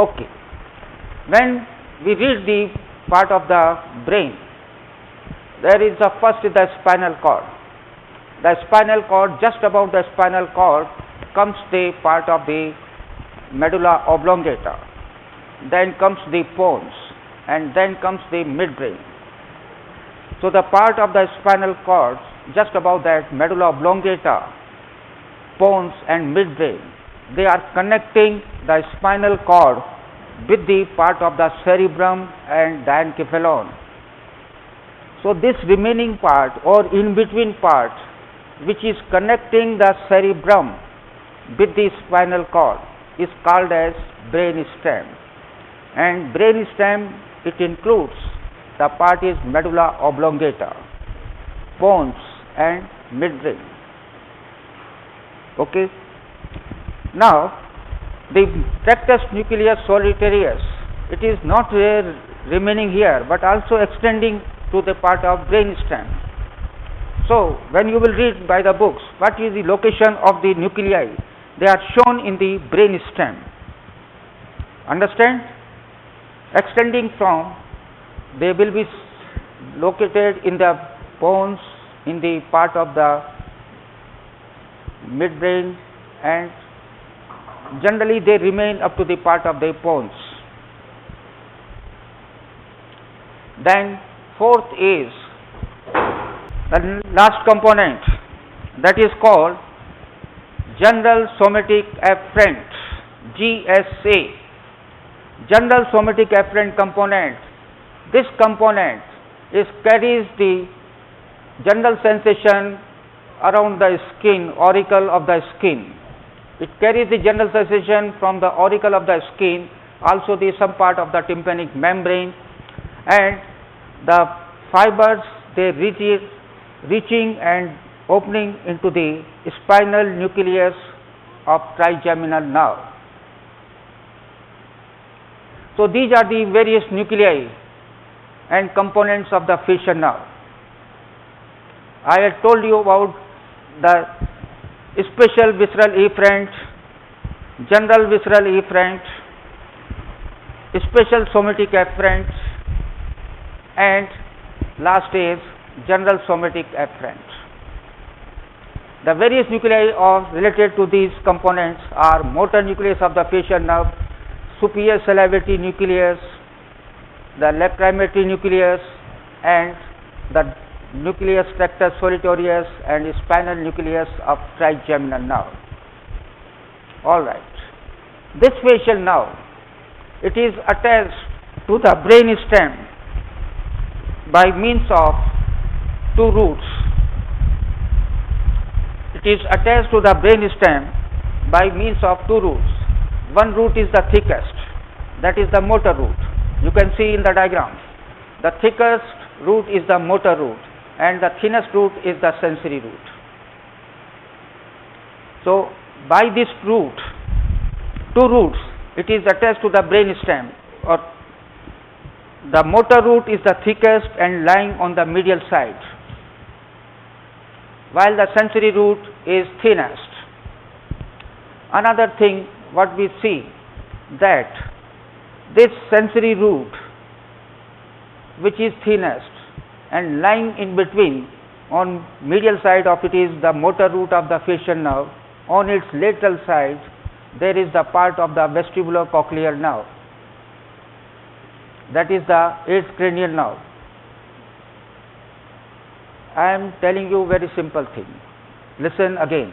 Okay. When we read the part of the brain, there is the first is the spinal cord. The spinal cord, just above the spinal cord comes the part of the medulla oblongata, then comes the pons, and then comes the midbrain. So the part of the spinal cord just above that medulla oblongata, pons and midbrain, they are connecting the spinal cord with the part of the cerebrum and diencephalon. So this remaining part or in between part which is connecting the cerebrum with the spinal cord is called as brain stem, and brain stem, it includes the part is medulla oblongata, pons and midbrain. Okay. Now the rectus nucleus solitarius, it is not remaining here but also extending to the part of brain stem. So when you will read by the books what is the location of the nuclei, they are shown in the brain stem. Understand? Extending from, they will be located in the pons, in the part of the midbrain, and generally they remain up to the part of the pons. Then fourth is the last component, that is called general somatic afferent, GSA. General somatic afferent component. This component carries the general sensation around the skin, auricle of the skin. It carries the general sensation from the auricle of the skin, also the some part of the tympanic membrane, and the fibers they reaching and opening into the spinal nucleus of trigeminal nerve. So these are the various nuclei and components of the facial nerve. I had told you about the special visceral efferent, general visceral efferent, special somatic afferent, and last is general somatic afferent. The various nuclei related to these components are motor nucleus of the facial nerve, superior salivatory nucleus, the lacrimatory nucleus, and the nucleus rectus solitarius and spinal nucleus of trigeminal nerve. All right. This facial nerve, it is attached to the brain stem by means of two roots. It is attached to the brain stem by means of two roots. One root is the thickest, that is the motor root. You can see in the diagram. The thickest root is the motor root and the thinnest root is the sensory root. So by this root, two roots, it is attached to the brain stem, or the motor root is the thickest and lying on the medial side, while the sensory root is thinnest. Another thing what we see, that this sensory root which is thinnest and lying in between on medial side of it is the motor root of the facial nerve. On its lateral side there is the part of the vestibulocochlear nerve, that is the eighth cranial nerve. I am telling you very simple thing. Listen again.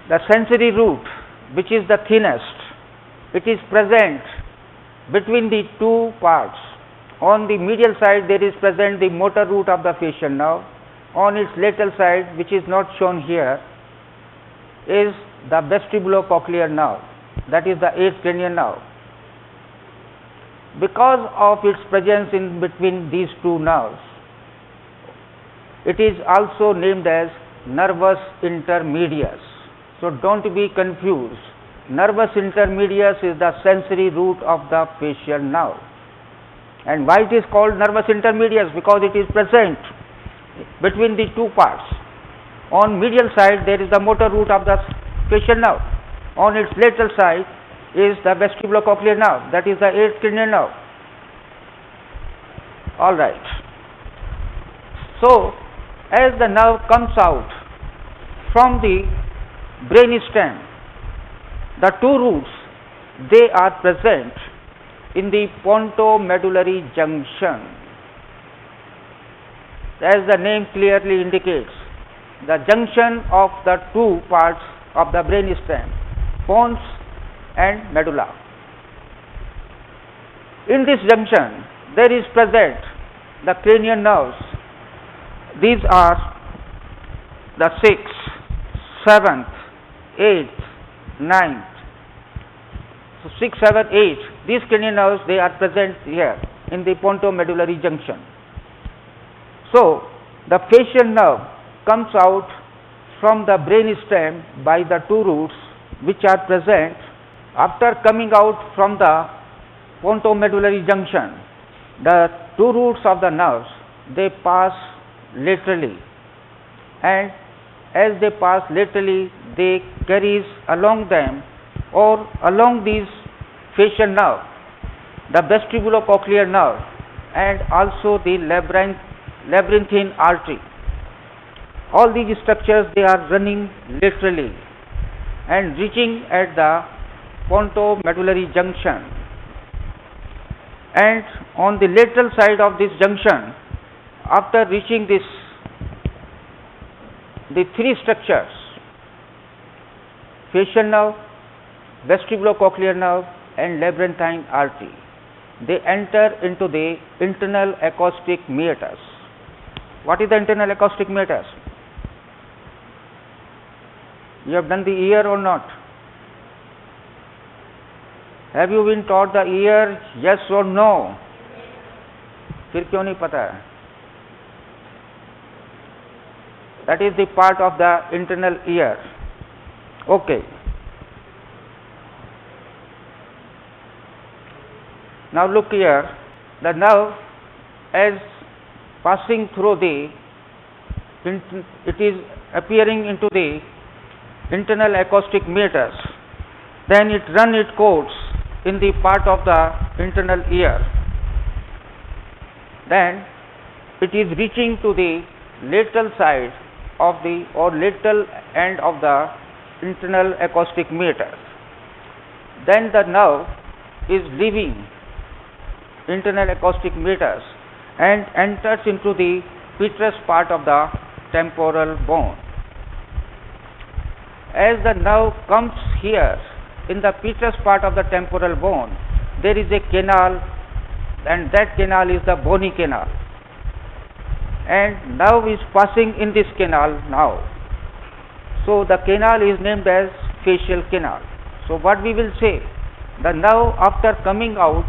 The sensory root, which is the thinnest, it is present between the two parts. On the medial side there is present the motor root of the facial nerve. On its lateral side, which is not shown here, is the vestibulocochlear nerve, that is the eighth cranial nerve. Because of its presence in between these two nerves, it is also named as nervus intermedius. So don't be confused. Nervus intermedius is the sensory root of the facial nerve. And why it is called nervus intermedius? Because it is present between the two parts. On medial side there is the motor root of the facial nerve. On its lateral side is the vestibulocochlear nerve, that is the eighth cranial nerve. All right. So, as the nerve comes out from the brain stem, the two roots, they are present in the pontomedullary junction. As the name clearly indicates, the junction of the two parts of the brain stem, pons and medulla. In this junction, there is present the cranial nerves. These are the 6th, 7th, 8th, 9th. So 6, 7, 8. These cranial nerves, they are present here in the pontomedullary junction. So the facial nerve comes out from the brain stem by the two roots which are present. After coming out from the pontomedullary junction, the two roots of the nerves, they pass laterally, and as they pass laterally, they carries along them or along these facial nerve, the vestibulocochlear nerve and also the labyrinthine artery. All these structures, they are running laterally and reaching at the pontomedullary junction, and on the lateral side of this junction, after reaching this, the three structures, facial nerve, vestibulocochlear nerve and labyrinthine artery, they enter into the internal acoustic meatus. What is the internal acoustic meatus? You have done the ear or not? Have you been taught the ear, yes or no? फिर क्यों नहीं पता है? That is the part of the internal ear. Okay. Now look here, the nerve as passing through the, it is appearing into the internal acoustic meatus, then it run its course in the part of the internal ear, then it is reaching to the lateral side of the or lateral end of the internal acoustic meatus, then the nerve is leaving internal acoustic meatus and enters into the petrous part of the temporal bone. As the nerve comes here in the petrous part of the temporal bone, there is a canal, and that canal is the bony canal, and nerve is passing in this canal now. So the canal is named as facial canal. So what we will say, the nerve after coming out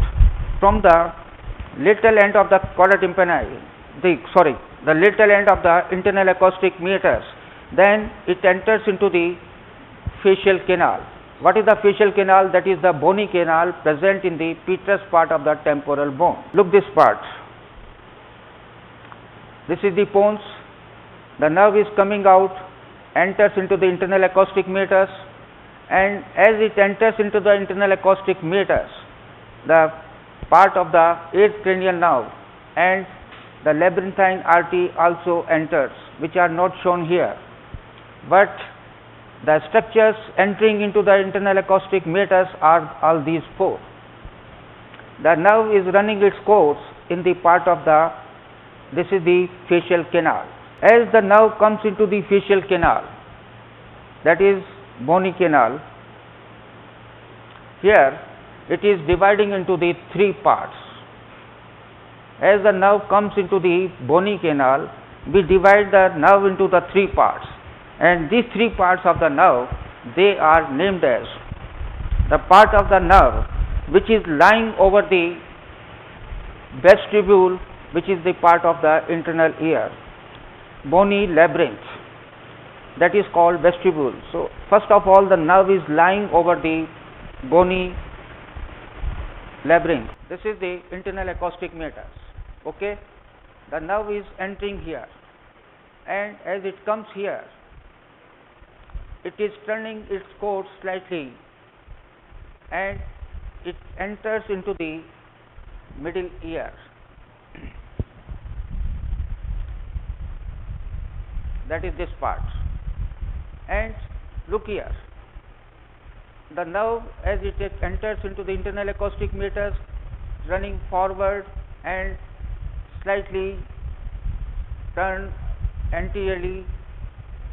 from the lateral end of the chorda tympani, the lateral end of the internal acoustic meatus, then it enters into the facial canal. What is the facial canal? That is the bony canal present in the petrous part of the temporal bone. Look this part. This is the pons. The nerve is coming out, enters into the internal acoustic meatus, and as it enters into the internal acoustic meatus, the part of the eighth cranial nerve and the labyrinthine artery also enters, which are not shown here, but the structures entering into the internal acoustic meatus are all these four. The nerve is running its course in the part of the, this is the facial canal. As the nerve comes into the facial canal, that is bony canal, here it is dividing into the three parts. As the nerve comes into the bony canal, we divide the nerve into the three parts, and these three parts of the nerve, they are named as the part of the nerve which is lying over the vestibule, which is the part of the internal ear, bony labyrinth, that is called vestibule. So first of all, the nerve is lying over the bony labyrinth. This is the internal acoustic meatus. Okay, the nerve is entering here, and as it comes here, it is turning its course slightly and it enters into the middle ear. That is this part. And look here, the nerve as it enters into the internal acoustic meter, running forward and slightly turn anteriorly,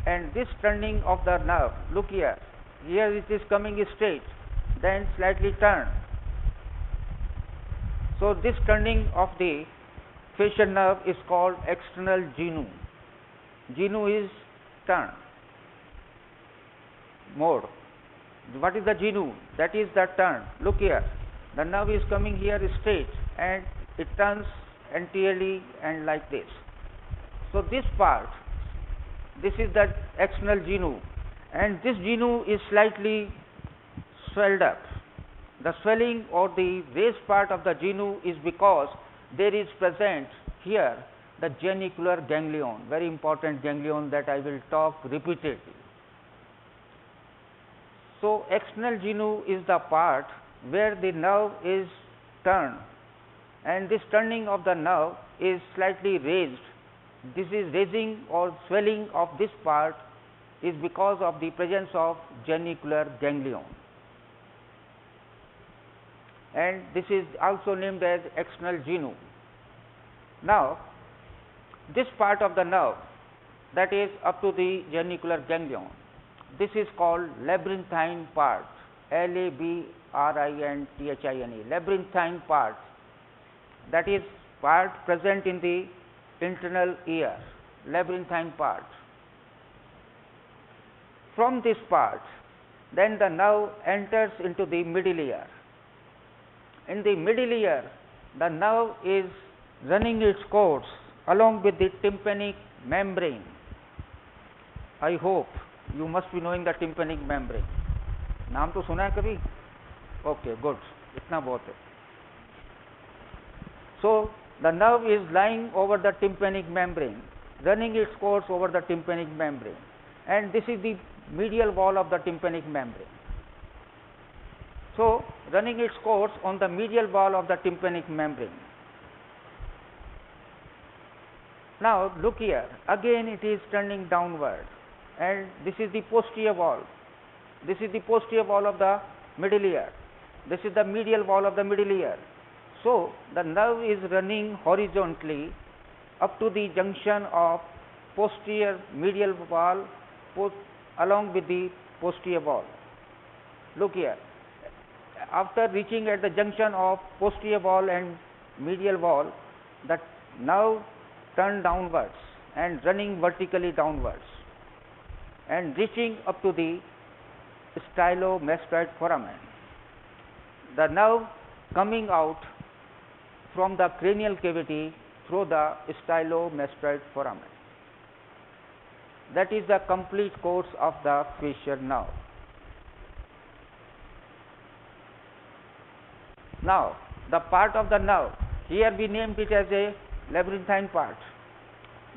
and this turning of the nerve, look here, here it is coming straight, then slightly turn. So this turning of the facial nerve is called external genu. Genu is turn mode. What is the genu? That is the turn. Look here, the nerve is coming here straight and it turns anteriorly and like this. So this part, this is the external genu, and this genu is slightly swelled up. The swelling or the raised part of the genu is because there is present here the genicular ganglion, very important ganglion that I will talk repeatedly. So external genu is the part where the nerve is turned, and this turning of the nerve is slightly raised. This is raising or swelling of this part is because of the presence of genicular ganglion, and this is also named as external genu. Now this part of the nerve that is up to the genicular ganglion, this is called labyrinthine part, Labyrinthine, labyrinthine part, that is part present in the internal ear, labyrinthine part. From this part, then the nerve enters into the middle ear. In the middle ear, the nerve is running its course along with the tympanic membrane. I hope you must be knowing the tympanic membrane. नाम तो सुना है कभी? Okay, good. इतना बहुत है. So the nerve is lying over the tympanic membrane, running its course over the tympanic membrane, and this is the medial wall of the tympanic membrane. So running its course on the medial wall of the tympanic membrane. Now look here, again it is turning downward, and this is the posterior wall. This is the posterior wall of the middle ear. This is the medial wall of the middle ear. So the nerve is running horizontally up to the junction of posterior medial wall along with the posterior wall. Look here, after reaching at the junction of posterior wall and medial wall, the nerve turn downwards and running vertically downwards and reaching up to the stylomastoid foramen. The nerve coming out from the cranial cavity through the stylomastoid foramen. That is the complete course of the facial nerve. Now the part of the nerve, here we named it as a labyrinthine part.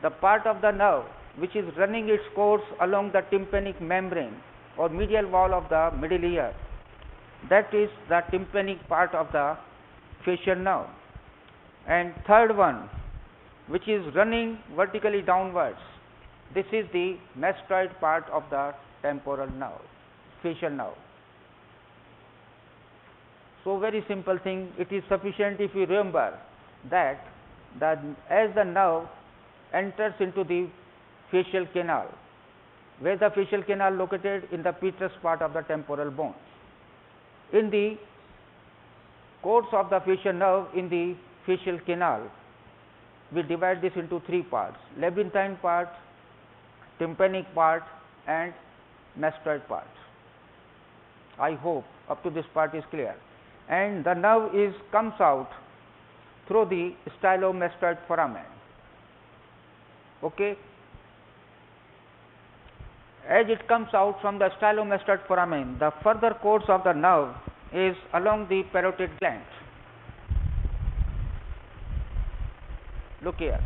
The part of the nerve which is running its course along the tympanic membrane or medial wall of the middle ear, that is the tympanic part of the facial nerve. And third one, which is running vertically downwards, this is the mastoid part of the temporal nerve, facial nerve. So very simple thing, it is sufficient if you remember that as the nerve enters into the facial canal, where the facial canal located in the petrous part of the temporal bone. In the course of the facial nerve in the facial canal, we divide this into three parts: labyrinthine part, tympanic part, and mastoid part. I hope up to this part is clear. And the nerve comes out through the stylomastoid foramen. Okay. As it comes out from the stylomastoid foramen, the further course of the nerve is along the parotid gland. Look here,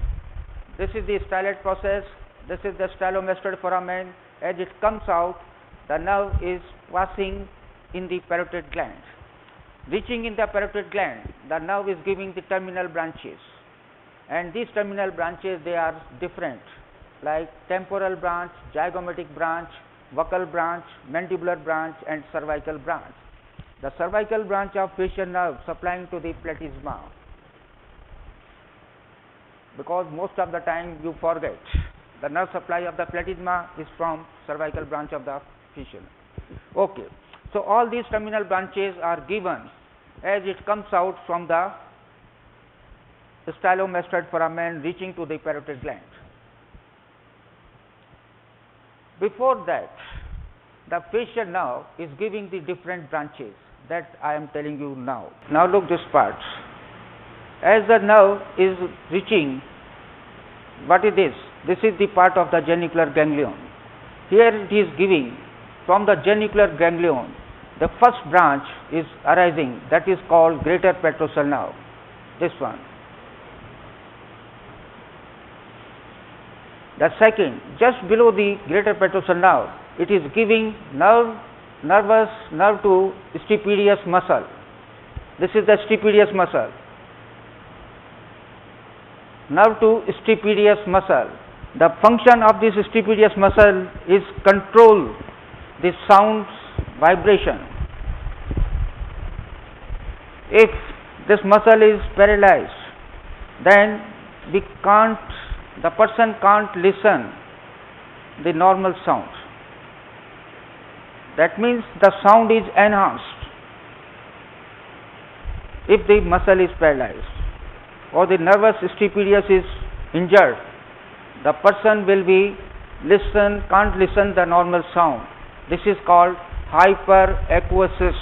this is the styloid process, this is the stylomastoid foramen. As it comes out, the nerve is passing in the parotid gland. reaching in the parotid gland, the nerve is giving the terminal branches, and these terminal branches, they are different, like temporal branch, zygomatic branch, buccal branch, mandibular branch, and cervical branch. The cervical branch of facial nerve supplying to the platysma, because most of the time you forget, the nerve supply of the platysma is from cervical branch of the facial. Okay. So all these terminal branches are given as it comes out from the stylomastoid foramen reaching to the parotid gland. Before that, the facial nerve is giving the different branches that I am telling you now. Now look this part. As the nerve is reaching, what is this? This is the part of the genicular ganglion. Here it is giving from the genicular ganglion, the first branch is arising, that is called greater petrosal nerve, this one. The second, just below the greater petrosal nerve, it is giving nerve to stapedius muscle. This is the stapedius muscle. Nerve to stapedius muscle. The function of this stapedius muscle is control the sound's vibration. If this muscle is paralyzed, then the person can't listen the normal sound. That means the sound is enhanced if the muscle is paralyzed or the nervous stapedius is injured. The person will can't listen the normal sound. This is called hyperacusis.